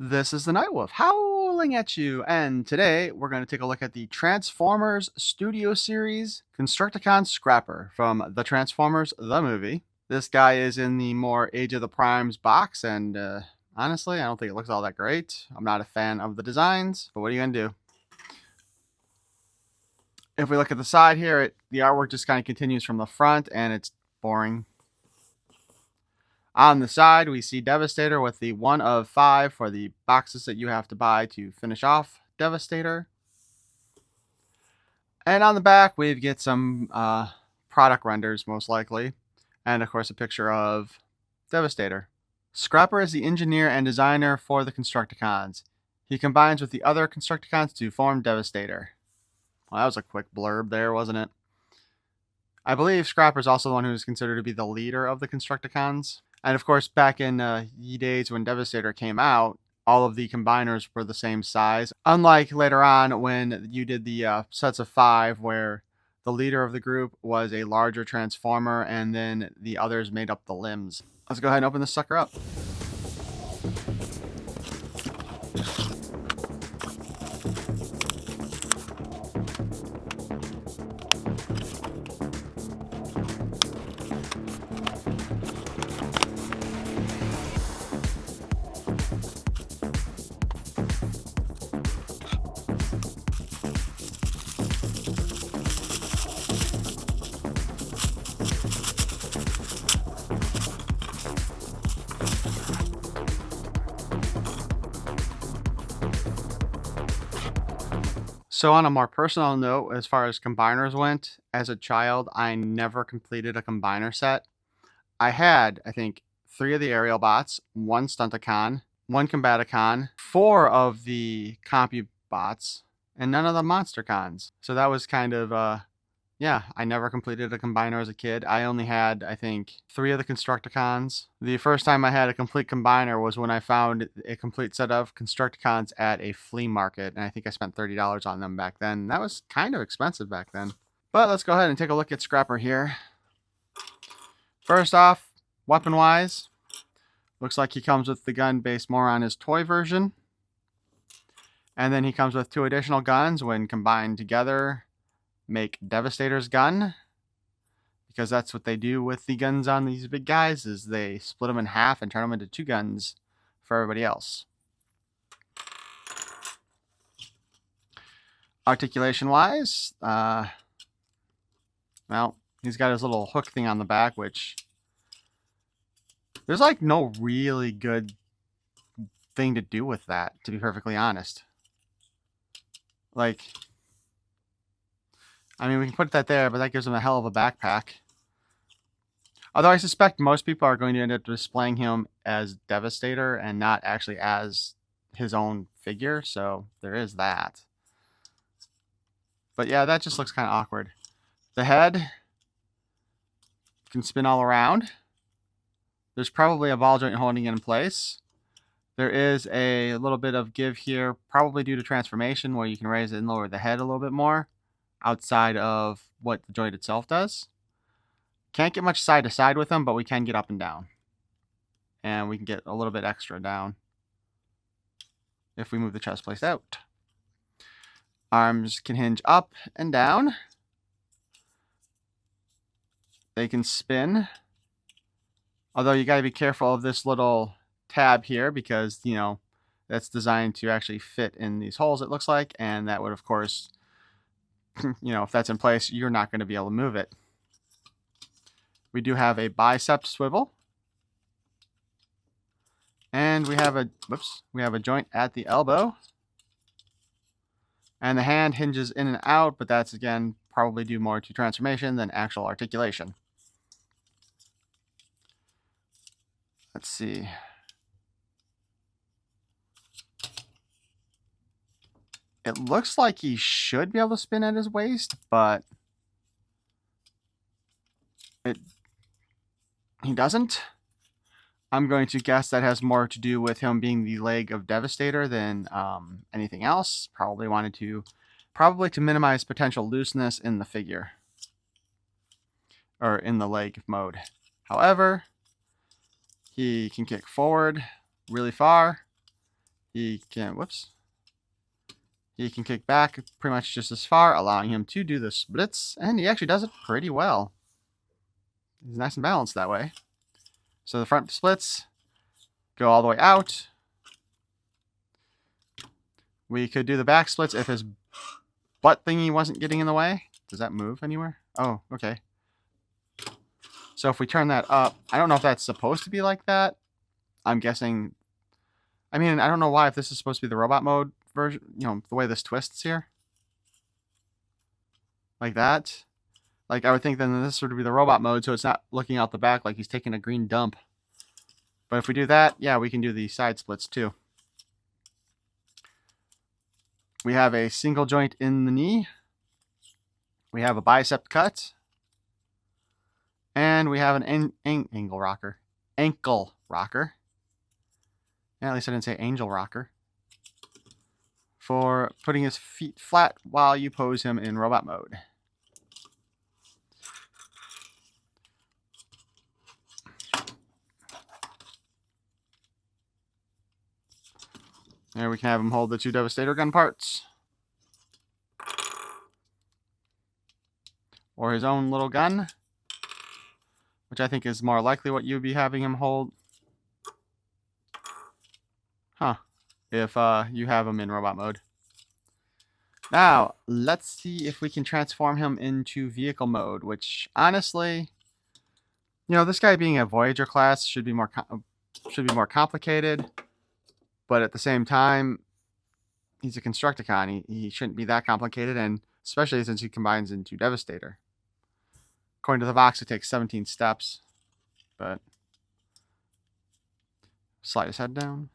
This is the Nightwolf howling at you, and today we're going to take a look at the Transformers Studio Series Constructicon Scrapper from the Transformers the movie. This guy is in the more Age of the Primes box, and honestly, I don't think it looks all that great. I'm not a fan of the designs, but what are you going to do? If we look at the side here, the artwork just kind of continues from the front, and it's boring. On the side, we see Devastator with the 1 of 5 for the boxes that you have to buy to finish off Devastator. And on the back, we get some product renders, most likely. And, of course, a picture of Devastator. Scrapper is the engineer and designer for the Constructicons. He combines with the other Constructicons to form Devastator. Well, that was a quick blurb there, wasn't it? I believe Scrapper is also the one who is considered to be the leader of the Constructicons. And of course, back in ye days when Devastator came out, all of the combiners were the same size. Unlike later on when you did the sets of 5 where the leader of the group was a larger transformer and then the others made up the limbs. Let's go ahead and open this sucker up. So on a more personal note, as far as combiners went, as a child, I never completed a combiner set. I had, I think, 3 of the aerial bots, 1 Stunticon, 1 Combaticon, 4 of the Compubots, and none of the Monstercons. So that was kind of, yeah, I never completed a combiner as a kid. I only had, I think, 3 of the Constructicons. The first time I had a complete combiner was when I found a complete set of Constructicons at a flea market, and I think I spent $30 on them back then. That was kind of expensive back then. But let's go ahead and take a look at Scrapper here. First off, weapon-wise, looks like he comes with the gun based more on his toy version. And then he comes with 2 additional guns when combined together. Make Devastator's gun, because that's what they do with the guns on these big guys, is they split them in half and turn them into 2 guns for everybody else. Articulation wise, well, he's got his little hook thing on the back, which there's like no really good thing to do with that, to be perfectly honest. Like, I mean, we can put that there, but that gives him a hell of a backpack. Although I suspect most people are going to end up displaying him as Devastator and not actually as his own figure, so there is that. But yeah, that just looks kind of awkward. The head can spin all around. There's probably a ball joint holding it in place. There is a little bit of give here, probably due to transformation, where you can raise it and lower the head a little bit more outside of what the joint itself does. Can't get much side to side with them, but we can get up and down. And we can get a little bit extra down if we move the chest plate out. Arms can hinge up and down. They can spin. Although you got to be careful of this little tab here because, you know, that's designed to actually fit in these holes, it looks like. And that would, of course, you know, if that's in place, you're not going to be able to move it. We do have a bicep swivel. And we have a joint at the elbow. And the hand hinges in and out, but that's, again, probably due more to transformation than actual articulation. Let's see. It looks like he should be able to spin at his waist, but he doesn't. I'm going to guess that has more to do with him being the leg of Devastator than anything else. Probably to minimize potential looseness in the figure, or in the leg mode. However, he can kick forward really far. he can, whoops, he can kick back pretty much just as far, allowing him to do the splits, and he actually does it pretty well. He's nice and balanced that way. So the front splits go all the way out. We could do the back splits if his butt thingy wasn't getting in the way. Does that move anywhere? Oh, okay. So if we turn that up, I don't know if that's supposed to be like that. I'm guessing, I mean, I don't know why, if this is supposed to be the robot mode version, you know, the way this twists here. Like that. Like, I would think then this would be the robot mode, so it's not looking out the back like he's taking a green dump. But if we do that, yeah, we can do the side splits too. We have a single joint in the knee. We have a bicep cut. And we have an ankle rocker. Ankle rocker. Yeah, at least I didn't say angel rocker. For putting his feet flat while you pose him in robot mode. There we can have him hold the 2 Devastator gun parts. Or his own little gun, which I think is more likely what you'd be having him hold. Huh. If you have him in robot mode. Now, let's see if we can transform him into vehicle mode, which honestly, you know, this guy being a Voyager class should be more complicated, but at the same time, he's a Constructicon. He shouldn't be that complicated, and especially since he combines into Devastator. According to the box, it takes 17 steps, but slide his head down.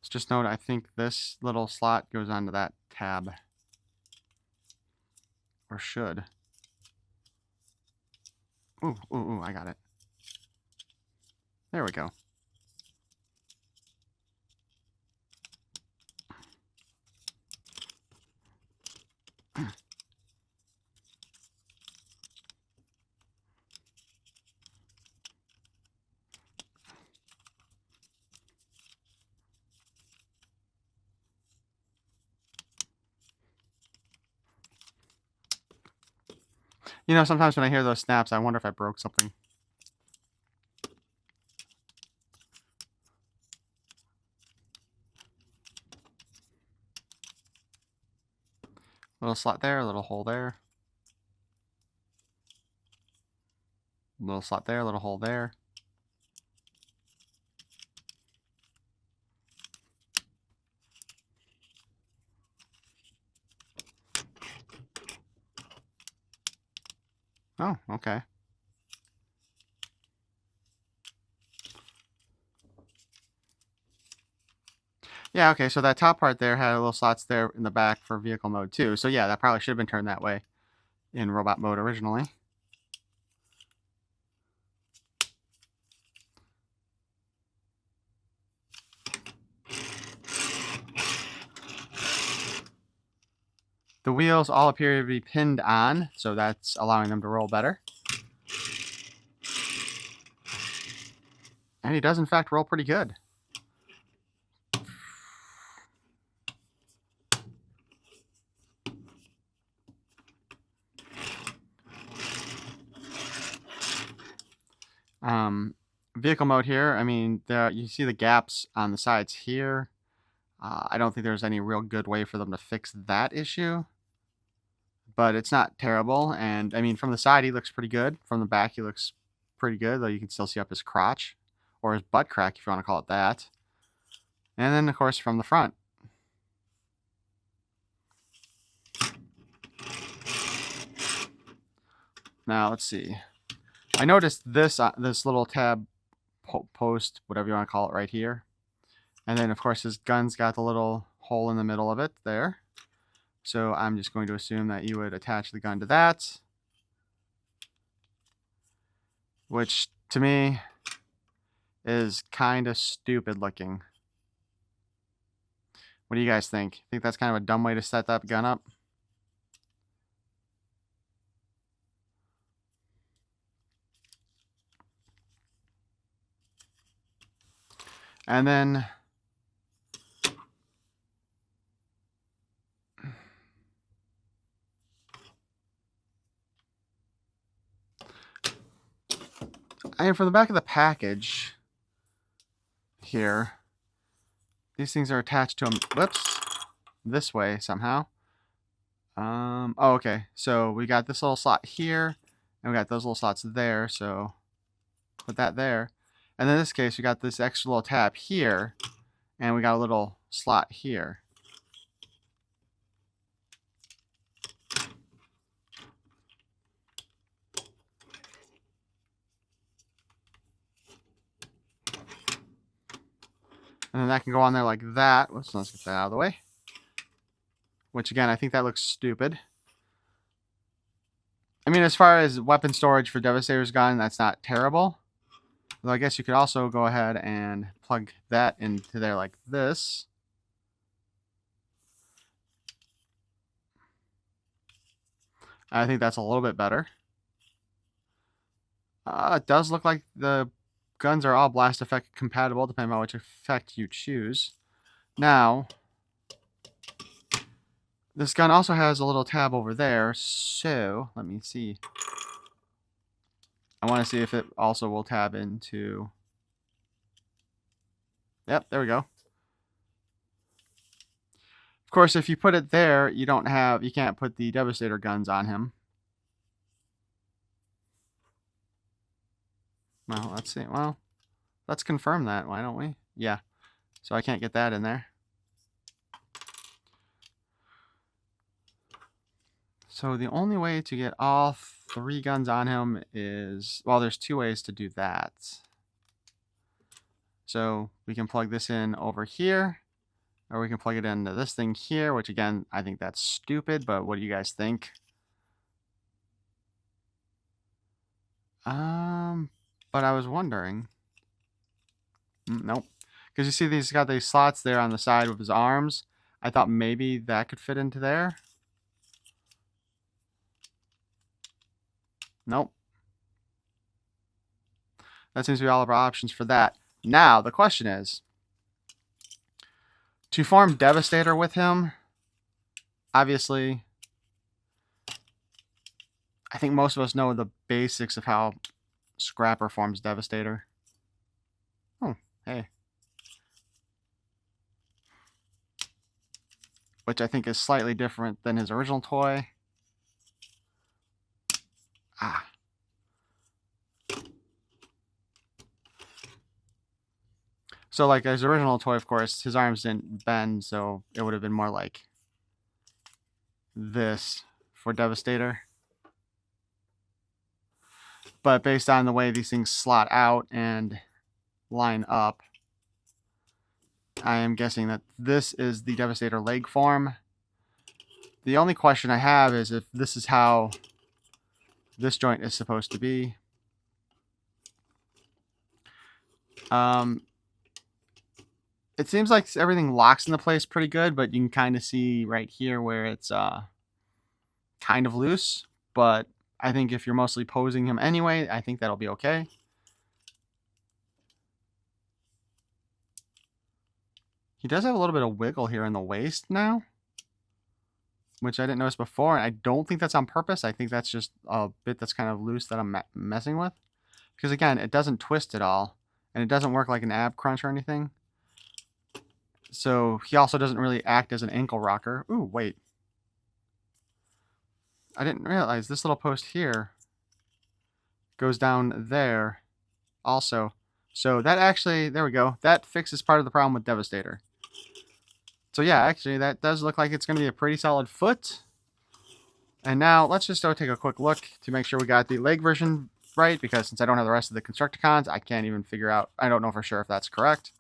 Just note, I think this little slot goes onto that tab. Or should. Ooh, ooh, ooh, I got it. There we go. You know, sometimes when I hear those snaps, I wonder if I broke something. Little slot there, little hole there. Little slot there, little hole there. Oh, okay. Yeah, okay, so that top part there had little slots there in the back for vehicle mode too. So yeah, that probably should have been turned that way in robot mode originally. The wheels all appear to be pinned on, so that's allowing them to roll better. And he does in fact roll pretty good. Vehicle mode here, I mean, you see the gaps on the sides here. I don't think there's any real good way for them to fix that issue. But it's not terrible, and I mean, from the side he looks pretty good. From the back he looks pretty good, though you can still see up his crotch. Or his butt crack, if you want to call it that. And then, of course, from the front. Now, let's see. I noticed this this little tab post, whatever you want to call it, right here. And then, of course, his gun's got the little hole in the middle of it there. So I'm just going to assume that you would attach the gun to that, which to me is kind of stupid looking. What do you guys think? Think that's kind of a dumb way to set that gun up? And then for the back of the package here, these things are attached to them. Whoops, this way somehow. Oh, okay. So we got this little slot here, and we got those little slots there. So put that there. And in this case, we got this extra little tab here, and we got a little slot here. And then that can go on there like that. Let's get that out of the way. Which, again, I think that looks stupid. I mean, as far as weapon storage for Devastator's gun, that's not terrible. Though I guess you could also go ahead and plug that into there like this. I think that's a little bit better. It does look like the guns are all blast effect compatible, depending on which effect you choose. Now, this gun also has a little tab over there, so let me see. I want to see if it also will tab into... Yep, there we go. Of course, if you put it there, you can't put the Devastator guns on him. Well, let's see. Well, let's confirm that, why don't we? Yeah. So I can't get that in there. So the only way to get all 3 guns on him is... Well, there's 2 ways to do that. So we can plug this in over here, or we can plug it into this thing here, which again, I think that's stupid, but what do you guys think? But I was wondering. Nope. Because you see he's got these slots there on the side of his arms. I thought maybe that could fit into there. Nope. That seems to be all of our options for that. Now, the question is, to form Devastator with him, obviously, I think most of us know the basics of how Scrapper forms Devastator. Oh, hey. Which I think is slightly different than his original toy. Ah. So, like his original toy, of course, his arms didn't bend, so it would have been more like this for Devastator. But based on the way these things slot out and line up, I am guessing that this is the Devastator leg form. The only question I have is if this is how this joint is supposed to be. It seems like everything locks into place pretty good, but you can kind of see right here where it's kind of loose. But I think if you're mostly posing him anyway, I think that'll be okay. He does have a little bit of wiggle here in the waist now, which I didn't notice before. And I don't think that's on purpose. I think that's just a bit that's kind of loose that I'm messing with. Because again, it doesn't twist at all. And it doesn't work like an ab crunch or anything. So he also doesn't really act as an ankle rocker. Ooh, wait. I didn't realize this little post here goes down there also. So that actually, there we go. That fixes part of the problem with Devastator. So yeah, actually that does look like it's going to be a pretty solid foot. And now let's just go take a quick look to make sure we got the leg version right, because since I don't have the rest of the Constructicons, I can't even figure out, I don't know for sure if that's correct.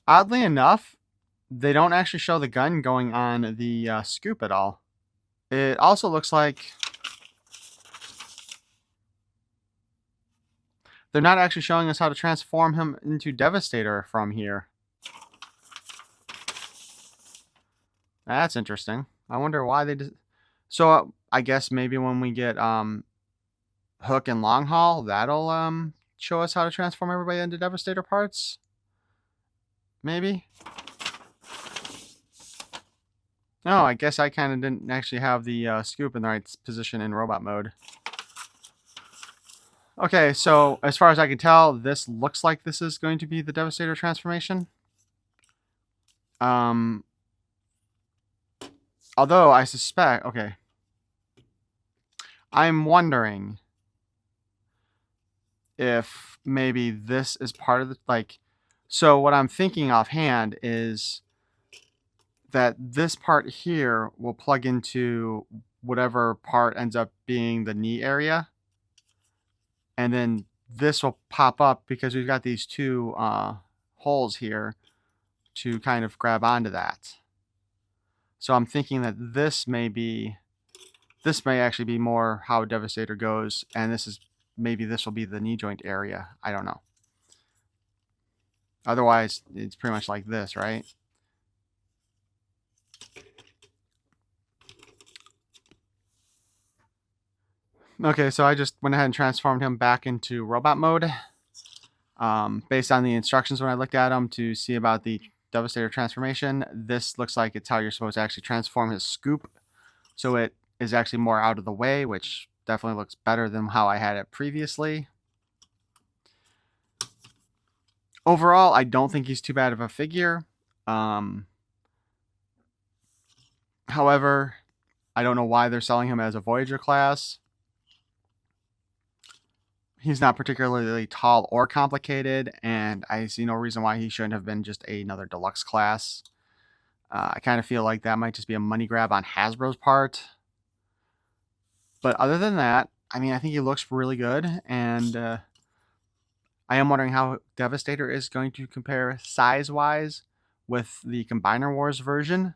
Oddly enough, they don't actually show the gun going on the scoop at all. It also looks like they're not actually showing us how to transform him into Devastator from here. That's interesting. I wonder why they did. So I guess maybe when we get Hook and Long Haul, that'll show us how to transform everybody into Devastator parts. Maybe. No, I guess I kind of didn't actually have the scoop in the right position in robot mode. Okay, so as far as I can tell, this looks like this is going to be the Devastator transformation. Although I suspect, okay. I'm wondering if maybe this is part of the, like, so what I'm thinking offhand is that this part here will plug into whatever part ends up being the knee area. And then this will pop up because we've got these two holes here to kind of grab onto that. So I'm thinking that this may actually be more how Devastator goes, and maybe this will be the knee joint area. I don't know. Otherwise, it's pretty much like this, right? Okay, so I just went ahead and transformed him back into robot mode. Based on the instructions when I looked at him to see about the Devastator transformation, this looks like it's how you're supposed to actually transform his scoop. So it is actually more out of the way, which definitely looks better than how I had it previously. Overall, I don't think he's too bad of a figure. However, I don't know why they're selling him as a Voyager class. He's not particularly tall or complicated, and I see no reason why he shouldn't have been just another deluxe class. I kind of feel like that might just be a money grab on Hasbro's part. But other than that, I mean, I think he looks really good, and I am wondering how Devastator is going to compare size-wise with the Combiner Wars version.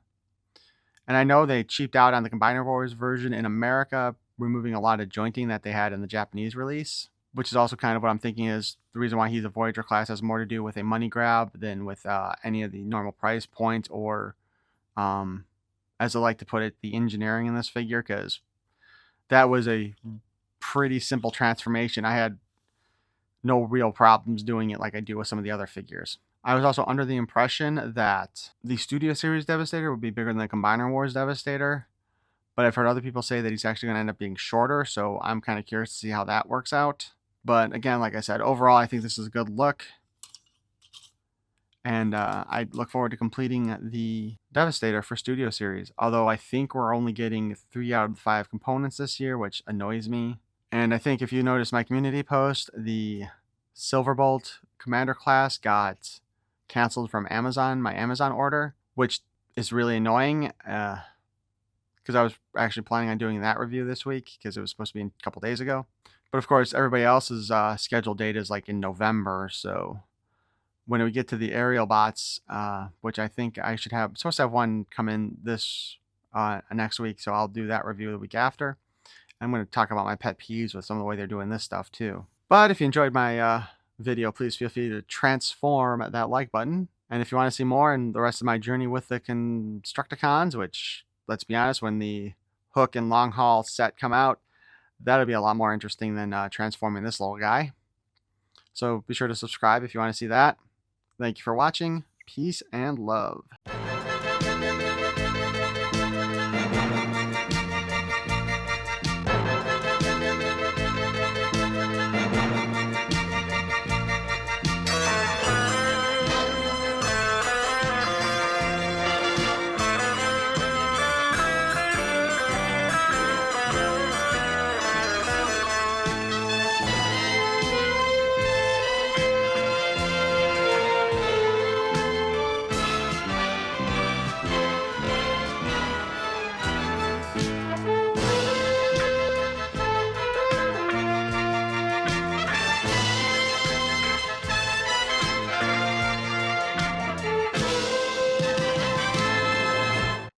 And I know they cheaped out on the Combiner Wars version in America, removing a lot of jointing that they had in the Japanese release, which is also kind of what I'm thinking is the reason why he's a Voyager class has more to do with a money grab than with any of the normal price points or, as I like to put it, the engineering in this figure, because that was a pretty simple transformation. I had no real problems doing it like I do with some of the other figures. I was also under the impression that the Studio Series Devastator would be bigger than the Combiner Wars Devastator, but I've heard other people say that he's actually going to end up being shorter, so I'm kind of curious to see how that works out. But again, like I said, overall, I think this is a good look, and I look forward to completing the Devastator for Studio Series, although I think we're only getting 3 out of 5 components this year, which annoys me. And I think if you notice my community post, the Silverbolt Commander class got canceled from Amazon, my Amazon order, which is really annoying because I was actually planning on doing that review this week because it was supposed to be a couple days ago. But of course, everybody else's scheduled date is like in November, so when we get to the aerial bots, which I think I should have, I'm supposed to have one come in this next week, so I'll do that review the week after. I'm going to talk about my pet peeves with some of the way they're doing this stuff too. But if you enjoyed my video, please feel free to transform that like button. And if you want to see more and the rest of my journey with the Constructicons, which, let's be honest, when the Hook and Long Haul set come out, that'll be a lot more interesting than transforming this little guy. So be sure to subscribe if you want to see that. Thank you for watching. Peace and love.